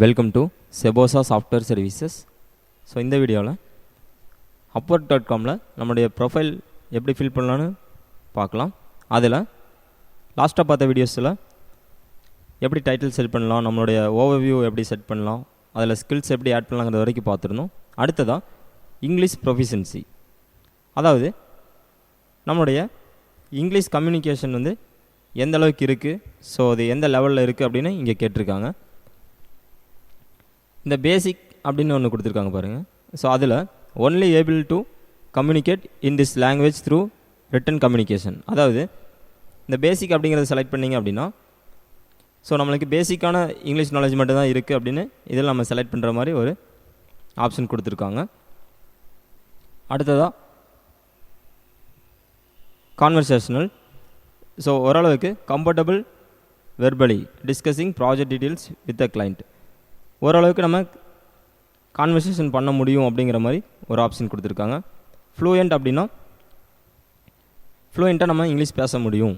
Welcome to Sebosa software services. So இந்த வீடியோவில் upwork.comல நம்முடைய ப்ரொஃபைல் எப்படி ஃபில் பண்ணலான்னு பார்க்கலாம். அதில் லாஸ்ட்டாக பார்த்த வீடியோஸில் எப்படி டைட்டில் செட் பண்ணலாம், நம்மளுடைய ஓவர்வியூ எப்படி செட் பண்ணலாம், அதில் ஸ்கில்ஸ் எப்படி ஆட் பண்ணலாங்கிறது வரைக்கும் பார்த்துருந்தோம். அடுத்ததாக இங்கிலீஷ் ப்ரொஃபிஷியன்சி, அதாவது நம்மளுடைய இங்கிலீஷ் கம்யூனிகேஷன் எந்த அளவுக்கு இருக்குது, ஸோ அது எந்த லெவலில் இருக்குது அப்படின்னு இங்கே கேட்டிருக்காங்க. இந்த பேசிக் அப்படின்னு ஒன்று கொடுத்துருக்காங்க பாருங்கள். ஸோ அதில் only able to communicate in this language through return communication, அதாவது இந்த பேசிக் அப்படிங்கிறத செலக்ட் பண்ணிங்க அப்படின்னா ஸோ நம்மளுக்கு பேசிக்கான இங்கிலீஷ் நாலேஜ் மட்டும் தான் இருக்குது அப்படின்னு இதில் நம்ம செலக்ட் பண்ணுற மாதிரி ஒரு ஆப்ஷன் கொடுத்துருக்காங்க. அடுத்ததாக கான்வர்சேஷனல், ஸோ ஓரளவுக்கு comfortable verbally discussing project details with a client, ஓரளவுக்கு நம்ம கான்வர்சேஷன் பண்ண முடியும் அப்படிங்கிற மாதிரி ஒரு ஆப்ஷன் கொடுத்துருக்காங்க. ஃப்ளூயண்ட் அப்படின்னா ஃப்ளூயண்ட்டாக நம்ம இங்கிலீஷ் பேச முடியும்,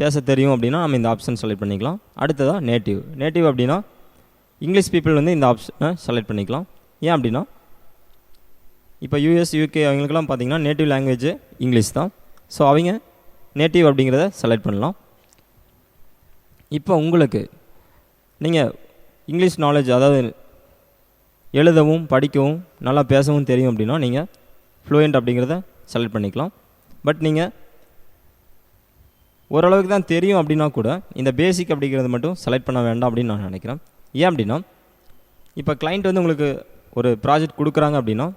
பேச தெரியும் அப்படின்னா நம்ம இந்த ஆப்ஷன் செலக்ட் பண்ணிக்கலாம். அடுத்ததாக நேட்டிவ் அப்படின்னா இங்கிலீஷ் பீப்புள் இந்த ஆப்ஷனை செலக்ட் பண்ணிக்கலாம். ஏன் அப்படின்னா இப்போ யூஎஸ் யூகே அவங்களுக்குலாம் பார்த்திங்கன்னா நேட்டிவ் லாங்குவேஜ் இங்கிலீஷ் தான். ஸோ அவங்க நேட்டிவ் அப்படிங்கிறத செலக்ட் பண்ணலாம். இப்போ உங்களுக்கு நீங்கள் இங்கிலீஷ் நாலேஜ், அதாவது எழுதவும் படிக்கவும் நல்லா பேசவும் தெரியும் அப்படின்னா நீங்கள் ஃப்ளூயண்ட் அப்படிங்கிறத செலக்ட் பண்ணிக்கலாம். பட் நீங்கள் ஓரளவுக்கு தான் தெரியும் அப்படின்னா கூட இந்த பேசிக் அப்படிங்கிறது மட்டும் செலக்ட் பண்ண வேண்டாம் அப்படின்னு நான் நினைக்கிறேன். ஏன் அப்படின்னா இப்போ கிளைண்ட் உங்களுக்கு ஒரு ப்ராஜெக்ட் கொடுக்குறாங்க அப்படின்னா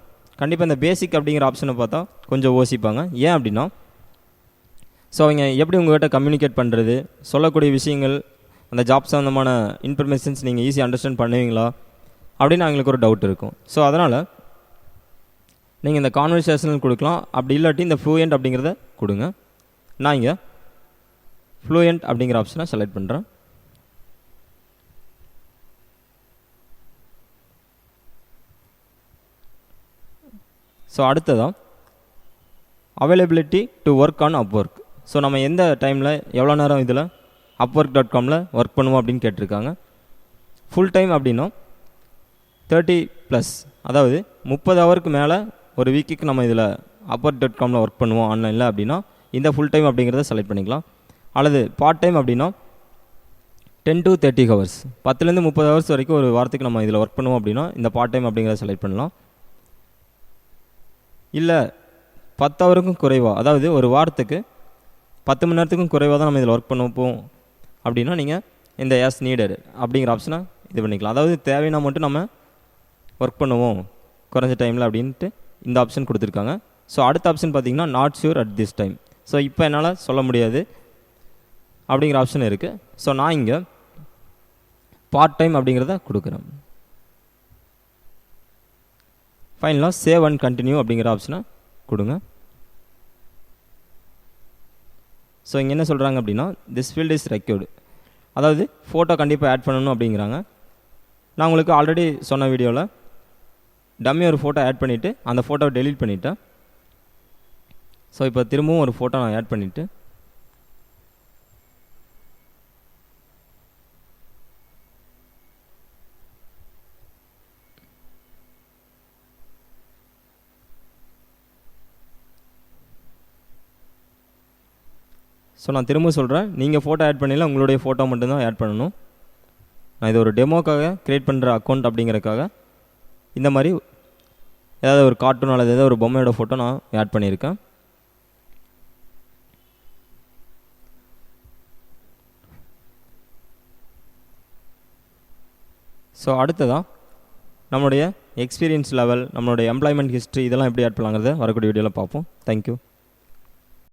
கண்டிப்பாக இந்த பேசிக் அப்படிங்கிற ஆப்ஷனை பார்த்தா கொஞ்சம் யோசிப்பாங்க. ஏன் அப்படின்னா ஸோ அவங்க எப்படி உங்கள்கிட்ட கம்யூனிகேட் பண்ணுறது, சொல்லக்கூடிய விஷயங்கள், அந்த ஜாப் சம்மந்தமான இன்ஃபர்மேஷன்ஸ் நீங்கள் ஈஸியாக அண்டர்ஸ்டாண்ட் பண்ணுவீங்களா அப்படின்னு அவங்களுக்கு ஒரு டவுட் இருக்கும். ஸோ அதனால் நீங்கள் இந்த கான்வர்சேஷனல் கொடுக்கலாம், அப்படி இல்லாட்டி இந்த ஃப்ளூயண்ட் அப்படிங்கிறத கொடுங்க. நான் இங்கே ஃப்ளூயண்ட் அப்படிங்கிற ஆப்ஷனை செலக்ட் பண்ணுறேன். ஸோ அடுத்ததான் availability to work on Upwork. So நம்ம எந்த டைமில் எவ்வளோ நேரம் இதில் upwork.comல ஒர்க் பண்ணுவோம் அப்படின்னு கேட்டிருக்காங்க. ஃபுல் டைம் அப்படின்னா 30+, அதாவது 30 ஹவருக்கு மேலே ஒரு வீக்குக்கு நம்ம இதில் upwork.comல ஒர்க் பண்ணுவோம் ஆன்லைனில் அப்படின்னா இந்த ஃபுல் டைம் அப்படிங்கிறத செலக்ட் பண்ணிக்கலாம். அல்லது பார்ட் டைம் அப்படின்னா 10 to 30 ஹவர்ஸ், 10லேருந்து 30 ஹவர்ஸ் வரைக்கும் ஒரு வாரத்துக்கு நம்ம இதில் ஒர்க் பண்ணுவோம் அப்படின்னா இந்த பார்ட் டைம் அப்படிங்கிறத செலக்ட் பண்ணலாம். இல்லை 10 ஹவருக்கும் குறைவாக, அதாவது ஒரு வாரத்துக்கு 10 மணி நேரத்துக்கும் குறைவாக தான் நம்ம இதில் ஒர்க் பண்ணுவோம் அப்படின்னா நீங்கள் இந்த எஸ் நீடட் அப்படிங்கிற ஆப்ஷனை இது பண்ணிக்கலாம். அதாவது தேவைன்னா மட்டும் நம்ம ஒர்க் பண்ணுவோம் குறைஞ்ச டைமில் அப்படின்ட்டு இந்த ஆப்ஷன் கொடுத்துருக்காங்க. ஸோ அடுத்த ஆப்ஷன் பார்த்திங்கன்னா not sure at this time. So இப்போ என்னால் சொல்ல முடியாது அப்படிங்கிற ஆப்ஷன் இருக்குது. ஸோ நான் இங்கே பார்ட் டைம் அப்படிங்கிறத கொடுக்குறேன். ஃபைனலாக சேவ் அண்ட் கண்டினியூ அப்படிங்கிற ஆப்ஷனை கொடுங்க. ஸோ இங்கே என்ன சொல்கிறாங்க அப்படின்னா திஸ் ஃபீல்ட் இஸ் ரெக்யூர்டு, அதாவது ஃபோட்டோ கண்டிப்பாக ஆட் பண்ணணும் அப்படிங்கிறாங்க. நான் உங்களுக்கு ஆல்ரெடி சொன்ன வீடியோவில் டம்மி ஒரு ஃபோட்டோ ஆட் பண்ணிவிட்டு அந்த ஃபோட்டோவை டெலீட் பண்ணிவிட்டேன். ஸோ இப்போ திரும்பவும் ஒரு ஃபோட்டோ நான் ஆட் பண்ணிவிட்டு ஸோ நான் திரும்ப சொல்கிறேன், நீங்கள் ஃபோட்டோ ஆட் பண்ணல, உங்களுடைய ஃபோட்டோ மட்டும்தான் ஆட் பண்ணணும். நான் இது ஒரு டெமோக்காக க்ரியேட் பண்ணுற அக்கௌண்ட் அப்படிங்கிறதுக்காக இந்த மாதிரி ஏதாவது ஒரு கார்ட்டூன் அல்லது ஏதாவது ஒரு பொம்மையோட ஃபோட்டோ நான் ஆட் பண்ணியிருக்கேன். ஸோ அடுத்ததான் நம்மளுடைய எக்ஸ்பீரியன்ஸ் லெவல், நம்மளுடைய எம்ப்ளாய்மெண்ட் ஹிஸ்ட்ரி இதெல்லாம் எப்படி ஆட் பண்ணலாங்கிறத வரக்கூடிய வீடியோவில் பார்ப்போம். தேங்க்யூ.